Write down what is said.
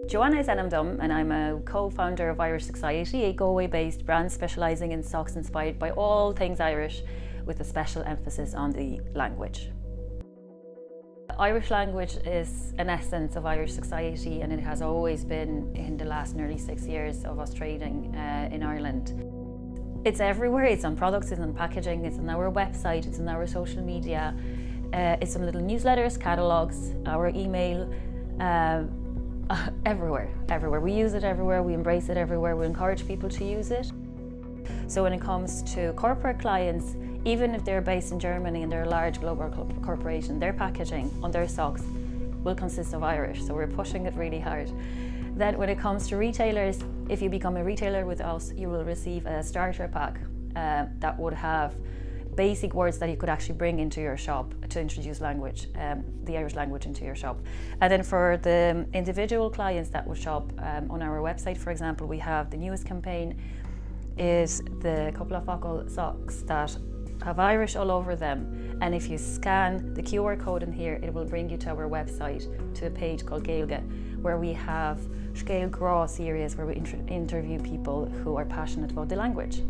Joanna is Enamdum and I'm a co-founder of Irish Socksciety, a Galway-based brand specialising in socks inspired by all things Irish, with a special emphasis on the language. Irish language is an essence of Irish society, and it has always been in the last nearly 6 years of us trading in Ireland. It's everywhere. It's on products, it's on packaging, it's on our website, it's on our social media, it's on little newsletters, catalogues, our email, everywhere. We use it everywhere, we embrace it everywhere, we encourage people to use it. So when it comes to corporate clients, even if they're based in Germany and they're a large global corporation, their packaging on their socks will consist of Irish, so we're pushing it really hard. Then when it comes to retailers, if you become a retailer with us, you will receive a starter pack that would have basic words that you could actually bring into your shop to introduce language, the Irish language into your shop. And then for the individual clients that will shop on our website, for example, we have the newest campaign is the couple of focal socks that have Irish all over them, and if you scan the QR code in here, it will bring you to our website, to a page called Gaillimh, where we have Scale Grá series where we interview people who are passionate about the language.